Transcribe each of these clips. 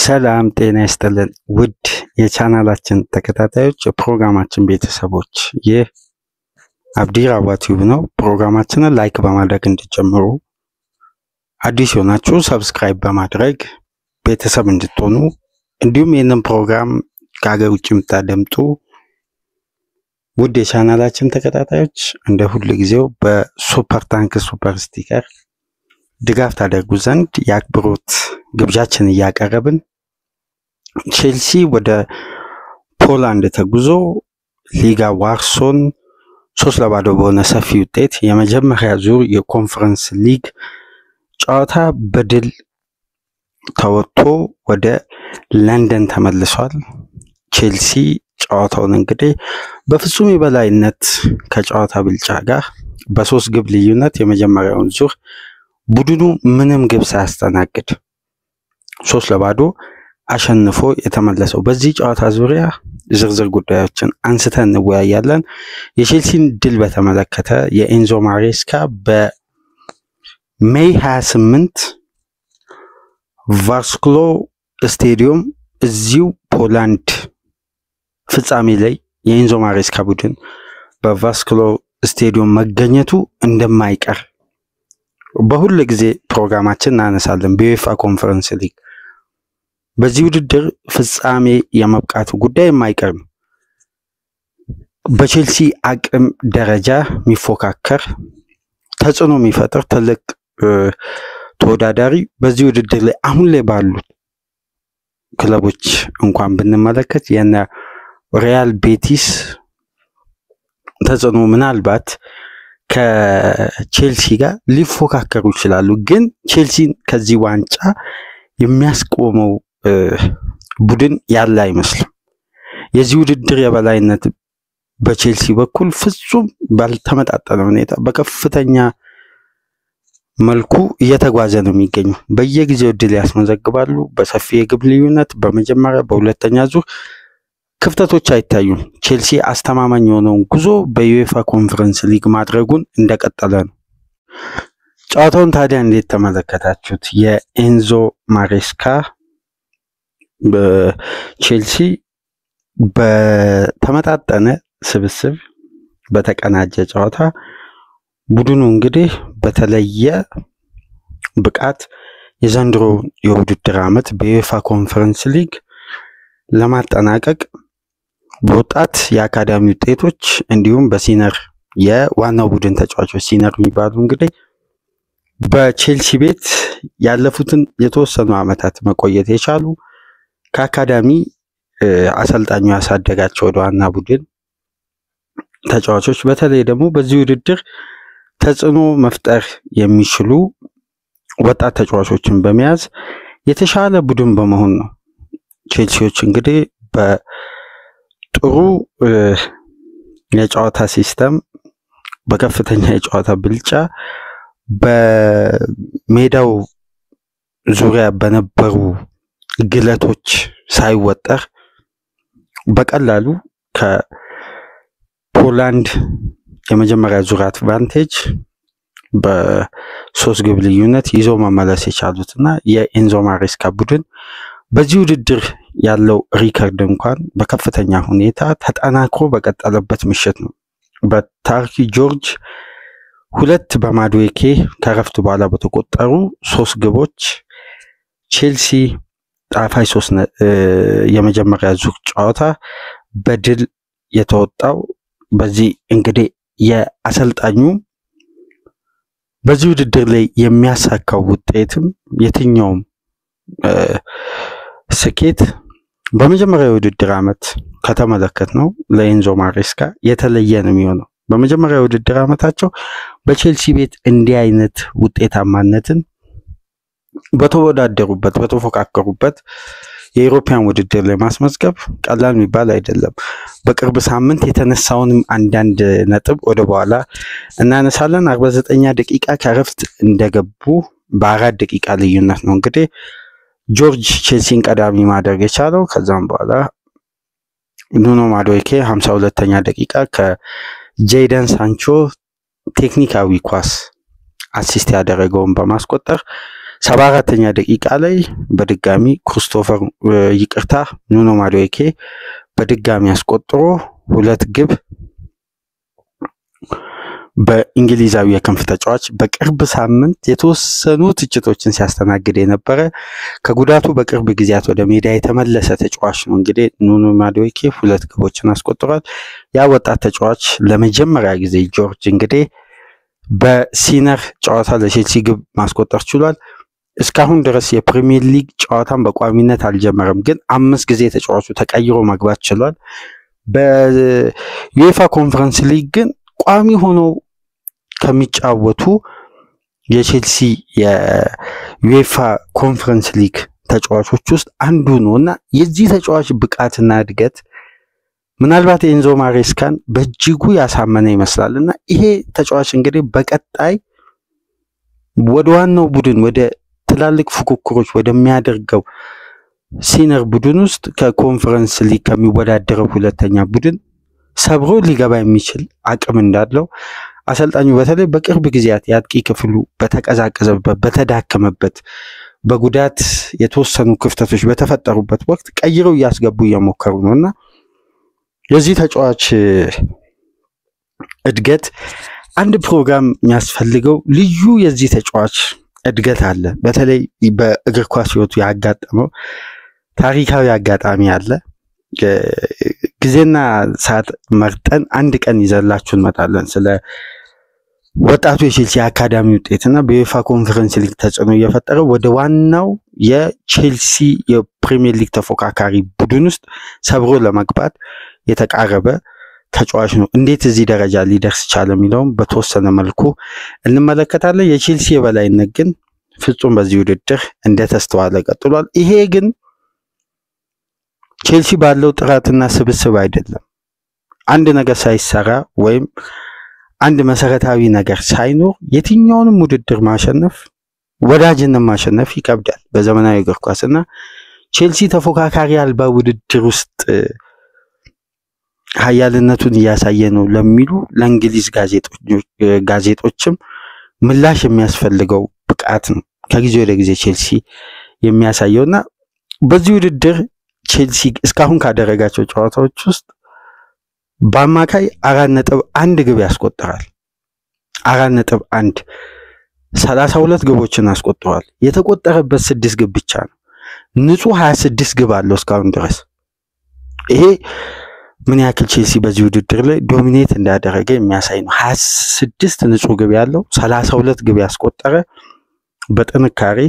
ሰላም ጤና ይስጥልን ውድ የቻናላችን ተከታታዮች የፕሮግራማችን ቤተሰቦች ይህ አብዲ ራዋ ቲዩብ ነው። ፕሮግራማችንን ላይክ በማድረግ እንድትጀምሩ አዲስ ሆናችሁ ሰብስክራይብ በማድረግ ቤተሰብ እንድትሆኑ እንዲሁም ይህንን ፕሮግራም ከሀገር ውጭ የምታደምጡ ውድ የቻናላችን ተከታታዮች እንደ ሁሉ ጊዜው በሱፐር ታንክ ሱፐር ስቲከር ድጋፍ ታደርጉ ዘንድ የአክብሮት ግብዣችን እያቀረብን ቼልሲ ወደ ፖላንድ ተጉዞ ሊጋ ዋርሶን 3-0 በሆነ ሰፊ ውጤት የመጀመሪያ ዙር የኮንፈረንስ ሊግ ጨዋታ በድል ተወጥቶ ወደ ለንደን ተመልሷል። ቼልሲ ጨዋታውን እንግዲህ በፍጹም የበላይነት ከጨዋታ ብልጫ ጋር በ3 ግብ ልዩነት የመጀመሪያውን ዙር ቡድኑ ምንም ግብ ሳያስተናግድ 3-0 አሸንፎ የተመለሰው። በዚህ ጨዋታ ዙሪያ ዝርዝር ጉዳዮችን አንስተን እንወያያለን። የቼልሲን ድል በተመለከተ የኤንዞ ማሬስካ በሜይ 28 ቫርስክሎ ስቴዲየም እዚሁ ፖላንድ ፍጻሜ ላይ የኤንዞ ማሬስካ ቡድን በቫርስክሎ ስቴዲየም መገኘቱ እንደማይቀር በሁሉ ጊዜ ፕሮግራማችን እናነሳለን። በዩኤፋ ኮንፈረንስ ሊግ በዚህ ውድድር ፍጻሜ የመብቃቱ ጉዳይ የማይቀር ነው። በቼልሲ አቅም ደረጃ የሚፎካከር ተጽዕኖ የሚፈጥር ትልቅ ተወዳዳሪ በዚህ ውድድር ላይ አሁን ላይ ባሉ ክለቦች እንኳን ብንመለከት የነ ሪያል ቤቲስ ተጽዕኖ ምናልባት ከቼልሲ ጋር ሊፎካከሩ ይችላሉ። ግን ቼልሲን ከዚህ ዋንጫ የሚያስቆመው ቡድን ያለ አይመስልም። የዚህ ውድድር የበላይነት በቼልሲ በኩል ፍጹም ባልተመጣጠነ ሁኔታ በከፍተኛ መልኩ እየተጓዘ ነው የሚገኘው። በየጊዜው ድል ያስመዘግባሉ በሰፊ የግብ ልዩነት። በመጀመሪያ በሁለተኛ ዙር ክፍተቶች አይታዩም። ቼልሲ አስተማማኝ የሆነውን ጉዞ በዩኤፋ ኮንፈረንስ ሊግ ማድረጉን እንደቀጠለ ነው። ጨዋታውን ታዲያ እንዴት ተመለከታችሁት? የኤንዞ ማሬስካ በቼልሲ በተመጣጠነ ስብስብ በተቀናጀ ጨዋታ ቡድኑ እንግዲህ በተለየ ብቃት የዘንድሮ የውድድር ዓመት በዩኤፋ ኮንፈረንስ ሊግ ለማጠናቀቅ በወጣት የአካዳሚ ውጤቶች እንዲሁም በሲነር የዋናው ቡድን ተጫዋቾች ሲነር የሚባሉ እንግዲህ በቼልሲ ቤት ያለፉትን የተወሰኑ ዓመታት መቆየት የቻሉ ከአካዳሚ አሰልጣኙ ያሳደጋቸው ወደ ዋና ቡድን ተጫዋቾች በተለይ ደግሞ በዚህ ውድድር ተጽዕኖ መፍጠር የሚችሉ ወጣት ተጫዋቾችን በመያዝ የተሻለ ቡድን በመሆን ነው ቼልሲዎች እንግዲህ በጥሩ የጨዋታ ሲስተም በከፍተኛ የጨዋታ ብልጫ በሜዳው ዙሪያ በነበሩ ግለቶች ሳይወጠር በቀላሉ ከፖላንድ የመጀመሪያ ዙር አድቫንቴጅ በ3 ግብ ልዩነት ይዞ መመለስ የቻሉትና የኤንዞ ማሬስካ ቡድን በዚህ ውድድር ያለው ሪከርድ እንኳን በከፍተኛ ሁኔታ ተጠናክሮ በቀጠለበት ምሽት ነው። በታርኪ ጆርጅ 2 በማዱዌኬ ከረፍት በኋላ በተቆጠሩ 3 ግቦች ቼልሲ ጣፋይ 3 የመጀመሪያ ዙር ጨዋታ በድል የተወጣው። በዚህ እንግዲህ የአሰልጣኙ በዚህ ውድድር ላይ የሚያሳካው ውጤትም የትኛውም ስኬት በመጀመሪያው ውድድር ዓመት ከተመለከት ነው ለኤንዞ ማሬስካ የተለየ ነው የሚሆነው። በመጀመሪያው ውድድር ዓመታቸው በቼልሲ ቤት እንዲህ አይነት ውጤታማነትን በተወዳደሩበት በተፎካከሩበት የዩሮፒያን ውድድር ላይ ማስመዝገብ ቀላል የሚባል አይደለም። በቅርብ ሳምንት የተነሳውንም አንዳንድ ነጥብ ወደ በኋላ እናነሳለን። 49ኛ ደቂቃ ከረፍት እንደገቡ በ4 ደቂቃ ልዩነት ነው እንግዲህ ጆርጅ ቼልሲን ቀዳሚ ማድረግ የቻለው። ከዛም በኋላ ኑኖ ማዱዌኬ 52ኛ ደቂቃ ከጄደን ሳንቾ ቴክኒካዊ ኳስ አሲስት ያደረገውን በማስቆጠር 74ኛ ደቂቃ ላይ በድጋሚ ክሪስቶፈር ኑኖ ማዱዌኬ በድጋሚ አስቆጥሮ 2 ግብ በእንግሊዛዊ የክንፍ ተጫዋች በቅርብ ሳምንት የተወሰኑ ትችቶችን ሲያስተናግድ የነበረ ከጉዳቱ በቅርብ ጊዜያት ወደ ሜዳ የተመለሰ ተጫዋች ነው። እንግዲህ ኑኖ ማዱዌኬ 2 ግቦችን አስቆጥሯል። ያ ወጣት ተጫዋች ለመጀመሪያ ጊዜ ጆርጅ እንግዲህ በሲነር ጨዋታ ለቼልሲ ግብ ማስቆጠር ችሏል። እስካሁን ድረስ የፕሪሚየር ሊግ ጨዋታን በቋሚነት አልጀመረም፣ ግን 5 ጊዜ ተጫዋቹ ተቀይሮ መግባት ችሏል። በዩኤፋ ኮንፈረንስ ሊግ ግን ቋሚ ሆኖ ከሚጫወቱ የቼልሲ የዩኤፋ ኮንፈረንስ ሊግ ተጫዋቾች ውስጥ አንዱ ነውና የዚህ ተጫዋች ብቃትና እድገት ምናልባት ኤንዞ ማሬስካን በእጅጉ ያሳመነ ይመስላልና ይሄ ተጫዋች እንግዲህ በቀጣይ ወደ ዋናው ቡድን ወደ ትላልቅ ፉክክሮች ወደሚያደርገው ሲነር ቡድን ውስጥ ከኮንፈረንስ ሊግ ከሚወዳደረው ሁለተኛ ቡድን ሰብሮ ሊገባ የሚችል አቅም እንዳለው አሰልጣኙ በተለይ በቅርብ ጊዜያት ያጥቂ ክፍሉ በተቀዛቀዘበት በተዳከመበት በጉዳት የተወሰኑ ክፍተቶች በተፈጠሩበት ወቅት ቀይረው ያስገቡ እየሞከሩ ነውና የዚህ ተጫዋች እድገት አንድ ፕሮግራም የሚያስፈልገው ልዩ የዚህ ተጫዋች እድገት አለ። በተለይ በእግር ኳስ ህይወቱ ያጋጠመው ታሪካዊ አጋጣሚ አለ። ጊዜና ሰዓት መርጠን አንድ ቀን ይዘላችሁ እንመጣለን ስለ ወጣቱ የቼልሲ አካዳሚ ውጤትና በዩኤፋ ኮንፈረንስ ሊግ ተጽዕኖ እየፈጠረ ወደ ዋናው የቼልሲ የፕሪሚየር ሊግ ተፎካካሪ ቡድን ውስጥ ሰብሮ ለመግባት የተቃረበ ተጫዋች ነው። እንዴት እዚህ ደረጃ ሊደርስ ቻለ የሚለውም በተወሰነ መልኩ እንመለከታለን። የቼልሲ የበላይነት ግን ፍጹም በዚህ ውድድር እንደተስተዋለ ቀጥሏል። ይሄ ግን ቼልሲ ባለው ጥራትና ስብስብ አይደለም። አንድ ነገር ሳይሰራ ወይም አንድ መሰረታዊ ነገር ሳይኖር የትኛውንም ውድድር ማሸነፍ ወዳጅነት ማሸነፍ ይከብዳል በዘመናዊ እግር ኳስና ቼልሲ ተፎካካሪ አልባ ውድድር ውስጥ ኃያልነቱን እያሳየ ነው ለሚሉ ለእንግሊዝ ጋዜጦችም ምላሽ የሚያስፈልገው ብቃት ነው ከጊዜ ወደ ጊዜ ቼልሲ የሚያሳየውና በዚህ ውድድር ቼልሲ እስካሁን ካደረጋቸው ጨዋታዎች ውስጥ በአማካይ 4.1 ግብ ያስቆጥራል። 4.1 32 ግቦችን አስቆጥሯል። የተቆጠረበት 6 ግብ ብቻ ነው። ንጹህ 26 ግብ አለው እስካሁን ድረስ። ይሄ ምን ያክል ቼልሲ በዚህ ውድድር ላይ ዶሚኔት እንዳደረገ የሚያሳይ ነው። 26 ንጹህ ግብ ያለው 32 ግብ ያስቆጠረ በጥንካሬ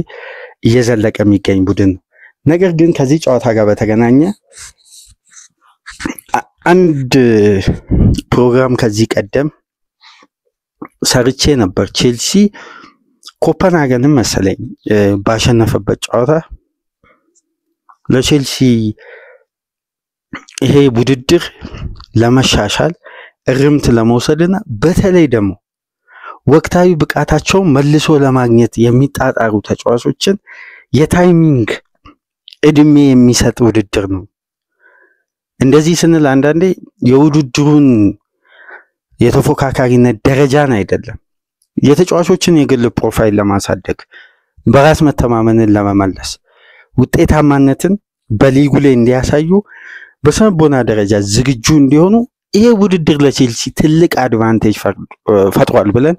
እየዘለቀ የሚገኝ ቡድን ነው። ነገር ግን ከዚህ ጨዋታ ጋር በተገናኘ አንድ ፕሮግራም ከዚህ ቀደም ሰርቼ ነበር። ቼልሲ ኮፐንሃገንን መሰለኝ ባሸነፈበት ጨዋታ ለቼልሲ ይሄ ውድድር ለመሻሻል እርምት ለመውሰድና በተለይ ደግሞ ወቅታዊ ብቃታቸው መልሶ ለማግኘት የሚጣጣሩ ተጫዋቾችን የታይሚንግ እድሜ የሚሰጥ ውድድር ነው። እንደዚህ ስንል አንዳንዴ የውድድሩን የተፎካካሪነት ደረጃን አይደለም የተጫዋቾችን የግል ፕሮፋይል ለማሳደግ በራስ መተማመንን ለመመለስ ውጤታማነትን በሊጉ ላይ እንዲያሳዩ በስነልቦና ደረጃ ዝግጁ እንዲሆኑ ይሄ ውድድር ለቼልሲ ትልቅ አድቫንቴጅ ፈጥሯል ብለን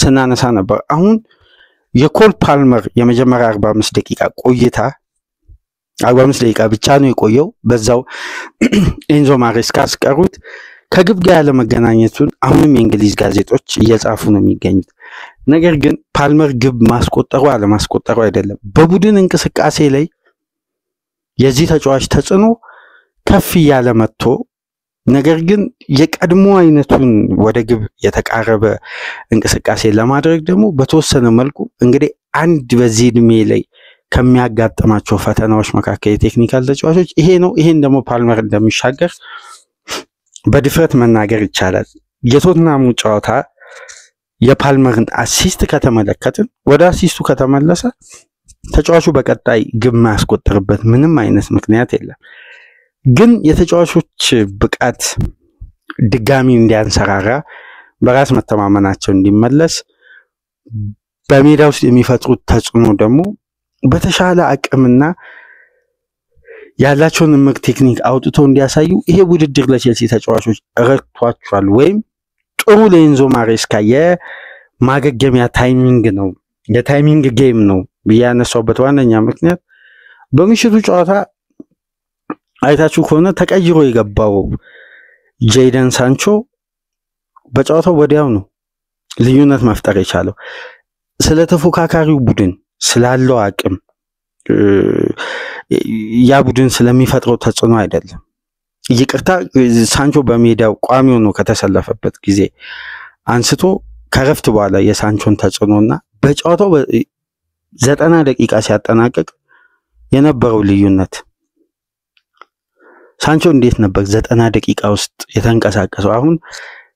ስናነሳ ነበር። አሁን የኮል ፓልመር የመጀመሪያ 45 ደቂቃ ቆይታ 45 ደቂቃ ብቻ ነው የቆየው። በዛው ኤንዞ ማሬስካ አስቀሩት። ከግብ ጋር ያለ መገናኘቱን አሁንም የእንግሊዝ ጋዜጦች እየጻፉ ነው የሚገኙት። ነገር ግን ፓልመር ግብ ማስቆጠሩ አለማስቆጠሩ አይደለም፣ በቡድን እንቅስቃሴ ላይ የዚህ ተጫዋች ተጽዕኖ ከፍ ያለ መጥቶ ነገር ግን የቀድሞ አይነቱን ወደ ግብ የተቃረበ እንቅስቃሴ ለማድረግ ደግሞ በተወሰነ መልኩ እንግዲህ አንድ በዚህ እድሜ ላይ ከሚያጋጥማቸው ፈተናዎች መካከል የቴክኒካል ተጫዋቾች ይሄ ነው። ይሄን ደግሞ ፓልመር እንደሚሻገር በድፍረት መናገር ይቻላል። የቶትናሙ ጨዋታ የፓልመርን አሲስት ከተመለከትን ወደ አሲስቱ ከተመለሰ ተጫዋቹ በቀጣይ ግብ ማያስቆጥርበት ምንም አይነት ምክንያት የለም። ግን የተጫዋቾች ብቃት ድጋሚ እንዲያንሰራራ በራስ መተማመናቸው እንዲመለስ በሜዳ ውስጥ የሚፈጥሩት ተጽዕኖ ደግሞ በተሻለ አቅምና ያላቸውን ምርጥ ቴክኒክ አውጥተው እንዲያሳዩ ይሄ ውድድር ለቼልሲ ተጫዋቾች ረድቷቸዋል ወይም ጥሩ ለኤንዞ ማሬስካ የማገገሚያ ታይሚንግ ነው የታይሚንግ ጌም ነው ያነሳውበት ዋነኛ ምክንያት በምሽቱ ጨዋታ አይታችሁ ከሆነ ተቀይሮ የገባው ጄደን ሳንቾ በጨዋታው ወዲያው ነው ልዩነት መፍጠር የቻለው ስለ ተፎካካሪው ቡድን ስላለው አቅም ያ ቡድን ስለሚፈጥረው ተጽዕኖ አይደለም ይቅርታ ሳንቾ በሜዳው ቋሚ ሆኖ ከተሰለፈበት ጊዜ አንስቶ ከረፍት በኋላ የሳንቾን ተጽዕኖና በጨዋታው 90 ደቂቃ ሲያጠናቅቅ የነበረው ልዩነት ሳንቾ እንዴት ነበር 90 ደቂቃ ውስጥ የተንቀሳቀሰው አሁን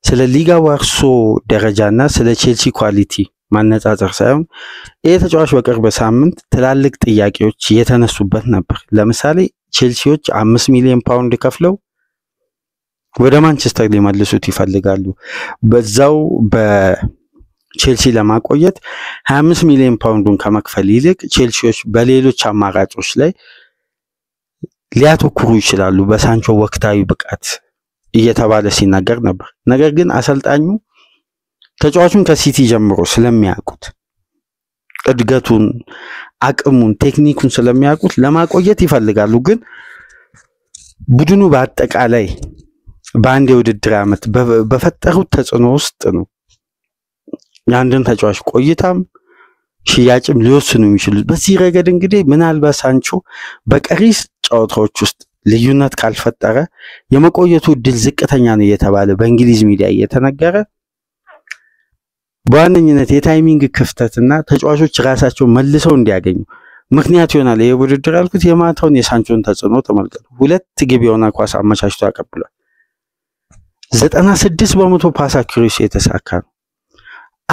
ስለ ሊጋ ዋርሶ ደረጃና ስለ ቼልሲ ኳሊቲ ማነጻጸር ሳይሆን ይሄ ተጫዋች በቅርብ ሳምንት ትላልቅ ጥያቄዎች የተነሱበት ነበር ለምሳሌ ቼልሲዎች 5 ሚሊዮን ፓውንድ ከፍለው ወደ ማንቸስተር ሊመልሱት ይፈልጋሉ በዛው በቼልሲ ለማቆየት 25 ሚሊዮን ፓውንዱን ከመክፈል ይልቅ ቼልሲዎች በሌሎች አማራጮች ላይ ሊያተኩሩ ይችላሉ በሳንቾ ወቅታዊ ብቃት እየተባለ ሲናገር ነበር ነገር ግን አሰልጣኙ ተጫዋቹን ከሲቲ ጀምሮ ስለሚያውቁት እድገቱን አቅሙን ቴክኒኩን ስለሚያውቁት ለማቆየት ይፈልጋሉ ግን ቡድኑ በአጠቃላይ በአንድ የውድድር ዓመት በፈጠሩት ተጽዕኖ ውስጥ ነው ያንድን ተጫዋች ቆይታም ሽያጭም ሊወስኑ የሚችሉት በዚህ ረገድ እንግዲህ ምናልባት ሳንቾ በቀሪስ ጨዋታዎች ውስጥ ልዩነት ካልፈጠረ የመቆየቱ እድል ዝቅተኛ ነው እየተባለ በእንግሊዝ ሚዲያ እየተነገረ በዋነኝነት የታይሚንግ ክፍተትና ተጫዋቾች ራሳቸው መልሰው እንዲያገኙ ምክንያት ይሆናል ይሄ ውድድር አልኩት የማታውን የሳንቾን ተጽዕኖ ተመልከቱ ሁለት ግብ የሆነ ኳስ አመቻችቶ አቀብሏል 96% ፓስ አኩሬሲ የተሳካ ነው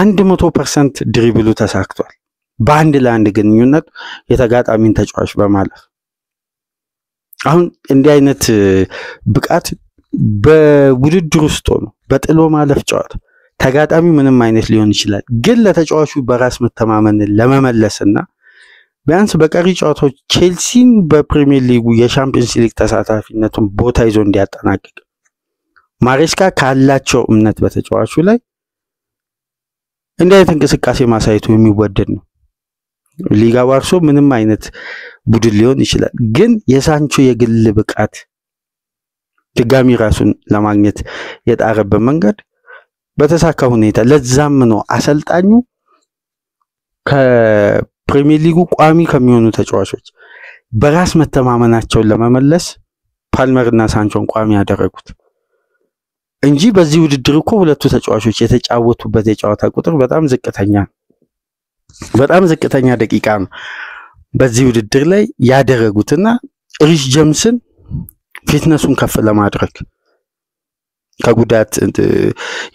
100% ድሪብሉ ተሳክቷል በአንድ ለአንድ ግንኙነት የተጋጣሚን ተጫዋች በማለፍ አሁን እንዲህ አይነት ብቃት በውድድር ውስጥ ነው በጥሎ ማለፍ ጨዋታ ተጋጣሚ ምንም አይነት ሊሆን ይችላል ግን ለተጫዋቹ በራስ መተማመን ለመመለስና ቢያንስ በቀሪ ጨዋታዎች ቼልሲን በፕሪሚየር ሊጉ የሻምፒየንስ ሊግ ተሳታፊነቱን ቦታ ይዞ እንዲያጠናቅቅ ማሬስካ ካላቸው እምነት በተጫዋቹ ላይ እንዲህ አይነት እንቅስቃሴ ማሳየቱ የሚወደድ ነው ሊጋ ዋርሶ ምንም አይነት ቡድን ሊሆን ይችላል ግን የሳንቾ የግል ብቃት ድጋሚ ራሱን ለማግኘት የጣረበት መንገድ በተሳካ ሁኔታ ለዛም ነው አሰልጣኙ ከፕሪሚየር ሊጉ ቋሚ ከሚሆኑ ተጫዋቾች በራስ መተማመናቸውን ለመመለስ ፓልመርና ሳንቾን ቋሚ ያደረጉት እንጂ በዚህ ውድድር እኮ ሁለቱ ተጫዋቾች የተጫወቱበት የጨዋታ ቁጥር በጣም ዝቅተኛ ደቂቃ ነው በዚህ ውድድር ላይ ያደረጉትና ሪሽ ጀምስን ፊትነሱን ከፍ ለማድረግ ከጉዳት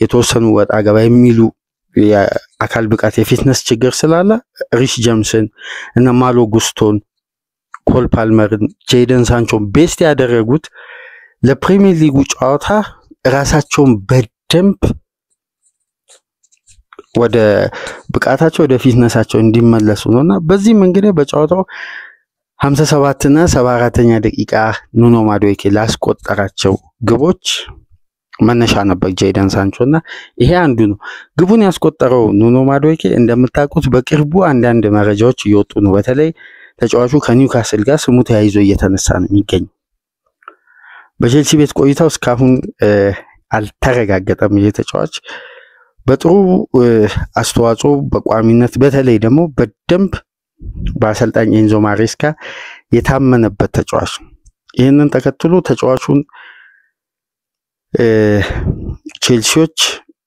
የተወሰኑ ወጣ ገባ የሚሉ የአካል ብቃት የፊትነስ ችግር ስላለ ሪሽ ጀምስን እና ማሎ ጉስቶን ኮል ፓልመርን ጄደን ሳንቾን ቤስት ያደረጉት ለፕሪሚየር ሊጉ ጨዋታ ራሳቸውን በደንብ ወደ ብቃታቸው ወደ ፊትነሳቸው እንዲመለሱ ነውና በዚህ መንገድ በጨዋታው 57 እና 74ኛ ደቂቃ ኑኖ ማዱዌኬ ላስቆጠራቸው ግቦች መነሻ ነበር ጄደን ሳንቾና ይሄ አንዱ ነው ግቡን ያስቆጠረው ኑኖ ማዱዌኬ እንደምታውቁት በቅርቡ አንዳንድ መረጃዎች እየወጡ ነው በተለይ ተጫዋቹ ከኒውካስል ጋር ስሙ ተያይዞ እየተነሳ ነው የሚገኝ በቼልሲ ቤት ቆይታው እስካሁን አልተረጋገጠም ይሄ ተጫዋች በጥሩ አስተዋጽኦ በቋሚነት በተለይ ደግሞ በደንብ በአሰልጣኝ ኤንዞ ማሬስካ የታመነበት ተጫዋች ይሄንን ተከትሎ ተጫዋቹን ቼልሲዎች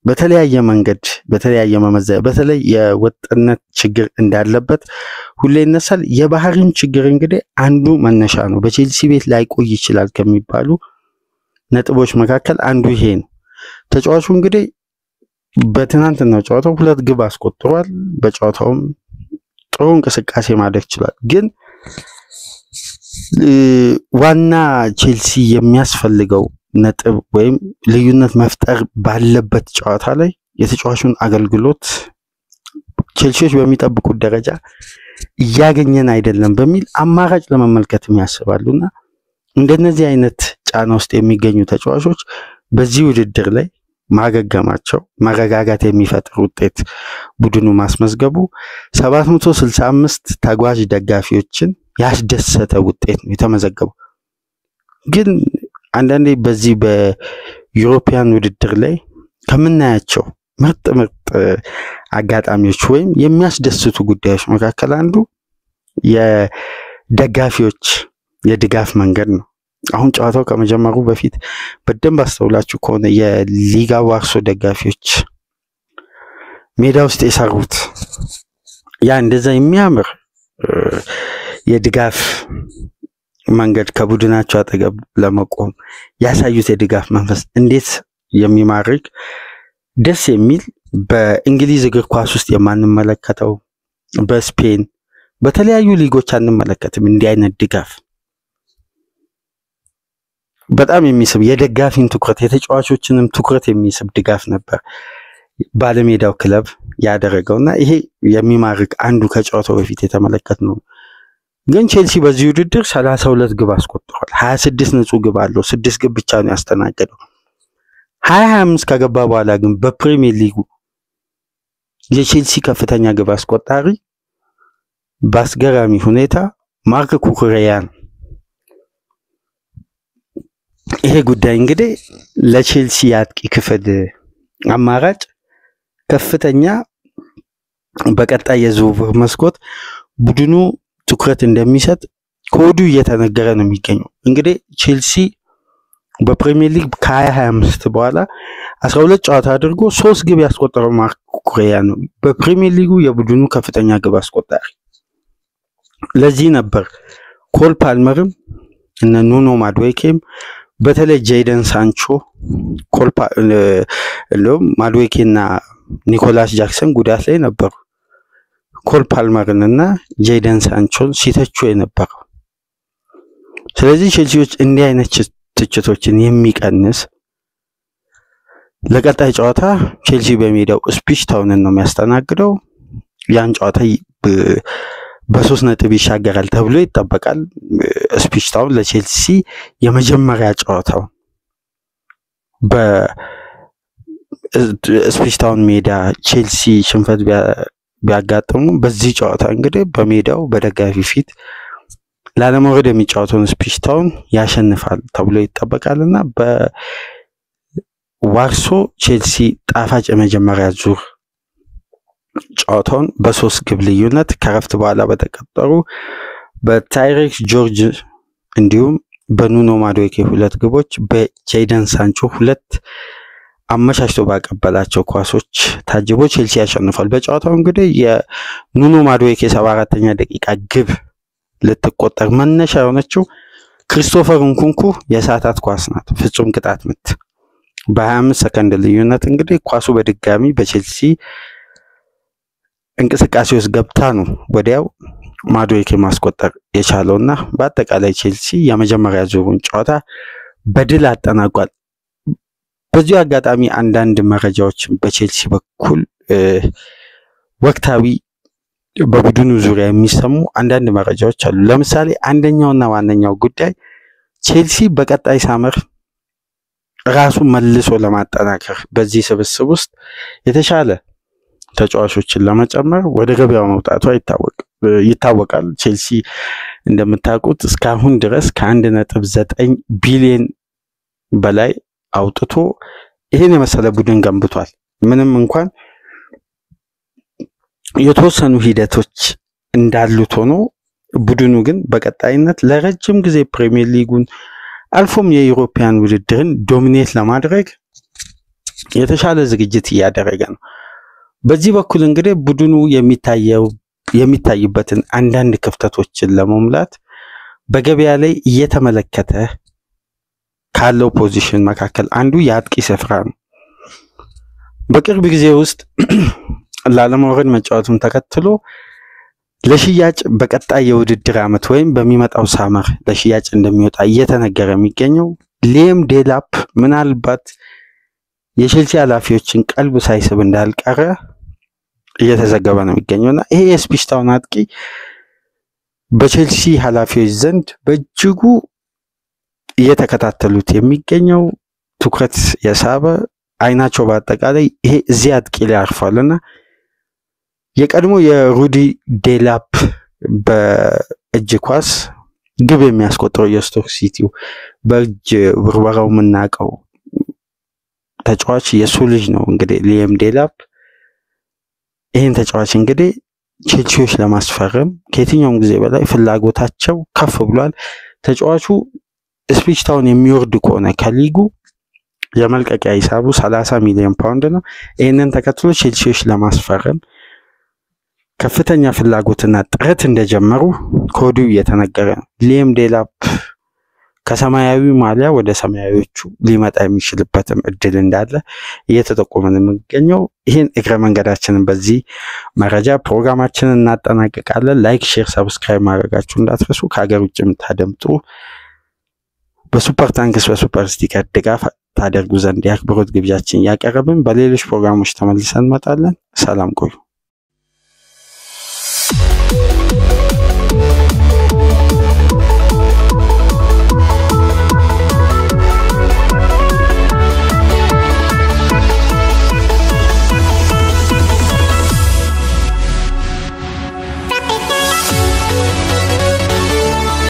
በተለያየ መንገድ በተለያየ መመዘኛ በተለይ የወጥነት ችግር እንዳለበት ሁሌ ይነሳል የባህሪን ችግር እንግዲህ አንዱ መነሻ ነው በቼልሲ ቤት ላይ ቆይ ይችላል ከሚባሉ ነጥቦች መካከል አንዱ ይሄ ነው ተጫዋቹ እንግዲህ በትናንትናው ጨዋታው 2 ግብ አስቆጥሯል በጨዋታውም ጥሩ እንቅስቃሴ ማድረግ ይችላል ግን ዋና ቼልሲ የሚያስፈልገው ነጥብ ወይም ልዩነት መፍጠር ባለበት ጨዋታ ላይ የተጫዋቹን አገልግሎት ቼልሲዎች በሚጠብቁት ደረጃ እያገኘን አይደለም በሚል አማራጭ ለመመልከትም ያስባሉና እንደነዚህ አይነት ጫና ውስጥ የሚገኙ ተጫዋቾች በዚህ ውድድር ላይ ማገገማቸው መረጋጋት የሚፈጥር ውጤት ቡድኑ ማስመዝገቡ 765 ተጓዥ ደጋፊዎችን ያስደሰተ ውጤት ነው የተመዘገበው። ግን አንዳንዴ በዚህ በዩሮፒያን ውድድር ላይ ከምናያቸው ምርጥ አጋጣሚዎች ወይም የሚያስደስቱ ጉዳዮች መካከል አንዱ የደጋፊዎች የድጋፍ መንገድ ነው። አሁን ጨዋታው ከመጀመሩ በፊት በደንብ አስተውላችሁ ከሆነ የሊጋ ዋርሶ ደጋፊዎች ሜዳ ውስጥ የሰሩት ያ እንደዛ የሚያምር የድጋፍ መንገድ ከቡድናቸው አጠገብ ለመቆም ያሳዩት የድጋፍ መንፈስ እንዴት የሚማርክ ደስ የሚል በእንግሊዝ እግር ኳስ ውስጥ የማንመለከተው በስፔን በተለያዩ ሊጎች አንመለከትም። እንዲህ አይነት ድጋፍ በጣም የሚስብ የደጋፊን ትኩረት የተጫዋቾችንም ትኩረት የሚስብ ድጋፍ ነበር ባለሜዳው ክለብ ያደረገውና ይሄ የሚማርክ አንዱ ከጨዋታው በፊት የተመለከትነው። ግን ቼልሲ በዚህ ውድድር 32 ግብ አስቆጥሯል። 26 ንጹህ ግብ አለው። 6 ግብ ብቻ ነው ያስተናገደው። 25 ከገባ በኋላ ግን በፕሪሚየር ሊጉ የቼልሲ ከፍተኛ ግብ አስቆጣሪ በአስገራሚ ሁኔታ ማርክ ኩኩሬያ ነው። ይሄ ጉዳይ እንግዲህ ለቼልሲ የአጥቂ ክፍል አማራጭ ከፍተኛ በቀጣይ የዝውውር መስኮት ቡድኑ ትኩረት እንደሚሰጥ ኮዱ እየተነገረ ነው የሚገኘው። እንግዲህ ቼልሲ በፕሪሚየር ሊግ ከ2025 በኋላ 12 ጨዋታ አድርጎ 3 ግብ ያስቆጠረው ማርክ ኩኩሬያ ነው በፕሪሚየር ሊጉ የቡድኑ ከፍተኛ ግብ አስቆጣሪ። ለዚህ ነበር ኮል ፓልመርም እና ኑኖ ማድዌኬም በተለይ ጄደን ሳንቾ ማድዌኬና ኒኮላስ ጃክሰን ጉዳት ላይ ነበሩ። ኮል ፓልመርንና ጄደን ሳንቾን ሲተቹ የነበረው። ስለዚህ ቼልሲዎች እንዲህ አይነት ትችቶችን የሚቀንስ ለቀጣይ ጨዋታ ቼልሲ በሜዳው ኢፕስዊች ታውንን ነው የሚያስተናግደው። ያን ጨዋታ በ3 ነጥብ ይሻገራል ተብሎ ይጠበቃል። ኢፕስዊች ታውን ለቼልሲ የመጀመሪያ ጨዋታው በኢፕስዊች ታውን ሜዳ ቼልሲ ሽንፈት ቢያጋጥሙ በዚህ ጨዋታ እንግዲህ በሜዳው በደጋፊ ፊት ላለመውረድ የሚጫወተውን ኢፕስዊች ታውን ያሸንፋል ተብሎ ይጠበቃልና በዋርሶ ቼልሲ ጣፋጭ የመጀመሪያ ዙር ጨዋታውን በ3 ግብ ልዩነት ከረፍት በኋላ በተቀጠሩ በታይሬክስ ጆርጅ እንዲሁም በኑኖ ማድዌኬ 2 ግቦች በጄደን ሳንቾ 2 አመቻችቶ ባቀበላቸው ኳሶች ታጅቦ ቼልሲ ያሸንፋል። በጨዋታው እንግዲህ የኑኖ ማድዌኬ 74ኛ ደቂቃ ግብ ልትቆጠር መነሻ የሆነችው ክሪስቶፈር ንኩንኩ የሳታት ኳስ ናት። ፍጹም ቅጣት ምት በ25 ሰከንድ ልዩነት እንግዲህ ኳሱ በድጋሚ በቼልሲ እንቅስቃሴ ውስጥ ገብታ ነው ወዲያው ማድዌኬ ማስቆጠር የቻለውና በአጠቃላይ ቼልሲ የመጀመሪያ ዙሩን ጨዋታ በድል አጠናቋል። በዚህ አጋጣሚ አንዳንድ መረጃዎች በቼልሲ በኩል ወቅታዊ በቡድኑ ዙሪያ የሚሰሙ አንዳንድ መረጃዎች አሉ። ለምሳሌ አንደኛውና ዋነኛው ጉዳይ ቼልሲ በቀጣይ ሳመር ራሱን መልሶ ለማጠናከር በዚህ ስብስብ ውስጥ የተሻለ ተጫዋቾችን ለመጨመር ወደ ገበያው መውጣቱ ይታወቃል። ቼልሲ እንደምታውቁት እስካሁን ድረስ ከ1.9 ቢሊዮን በላይ አውጥቶ ይሄን የመሰለ ቡድን ገንብቷል። ምንም እንኳን የተወሰኑ ሂደቶች እንዳሉት ሆኖ ቡድኑ ግን በቀጣይነት ለረጅም ጊዜ ፕሪሚየር ሊጉን አልፎም የዩሮፒያን ውድድርን ዶሚኔት ለማድረግ የተሻለ ዝግጅት እያደረገ ነው። በዚህ በኩል እንግዲህ ቡድኑ የሚታይበትን አንዳንድ ክፍተቶችን ለመሙላት በገበያ ላይ እየተመለከተ ካለው ፖዚሽን መካከል አንዱ የአጥቂ ስፍራ ነው። በቅርብ ጊዜ ውስጥ ላለመውረድ መጫወቱን ተከትሎ ለሽያጭ በቀጣይ የውድድር ዓመት ወይም በሚመጣው ሳመር ለሽያጭ እንደሚወጣ እየተነገረ የሚገኘው ሊያም ዴላፕ ምናልባት የቼልሲ ኃላፊዎችን ቀልብ ሳይስብ እንዳልቀረ እየተዘገበ ነው የሚገኘውና ይሄ የኢፕስዊች ታውን አጥቂ በቼልሲ ኃላፊዎች ዘንድ በእጅጉ እየተከታተሉት የሚገኘው ትኩረት የሳበ አይናቸው በአጠቃላይ ይሄ እዚህ አጥቂ ላይ አርፏልና የቀድሞ የሩዲ ዴላፕ በእጅ ኳስ ግብ የሚያስቆጥረው የስቶክ ሲቲው በእጅ ውርወራው የምናውቀው ተጫዋች የሱ ልጅ ነው እንግዲህ ሊያም ዴላፕ። ይሄን ተጫዋች እንግዲህ ቼልሲዎች ለማስፈረም ከየትኛውም ጊዜ በላይ ፍላጎታቸው ከፍ ብሏል። ተጫዋቹ ኢፕስዊች ታውን የሚወርድ ከሆነ ከሊጉ የመልቀቂያ ሂሳቡ 30 ሚሊዮን ፓውንድ ነው። ይሄንን ተከትሎ ቼልሲዎች ለማስፈረም ከፍተኛ ፍላጎትና ጥረት እንደጀመሩ ኮዱ እየተነገረ ነው። ሊያም ዴላፕ ከሰማያዊ ማሊያ ወደ ሰማያዊዎቹ ሊመጣ የሚችልበትም እድል እንዳለ እየተጠቆመን የሚገኘው ይሄን እግረ መንገዳችንን በዚህ መረጃ ፕሮግራማችንን እናጠናቀቃለን። ላይክ፣ ሼር፣ ሰብስክራይብ ማድረጋችሁ እንዳትረሱ። ከሀገር ውጭ የምታደምጡ በሱፐር ታንክስ በሱፐር ስቲከር ድጋፍ ታደርጉ ዘንድ የአክብሮት ግብዣችን ያቀረብን። በሌሎች ፕሮግራሞች ተመልሰን እንመጣለን። ሰላም ቆዩ።